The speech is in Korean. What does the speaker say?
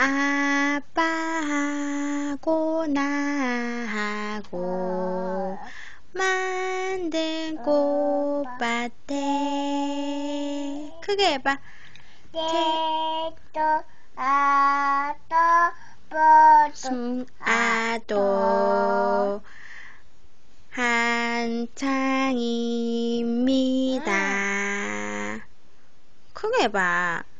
아빠하고 나하고 만든 꽃밭에 크게 해봐. 대도 아도 숭아도 한창입니다. 크게 해봐.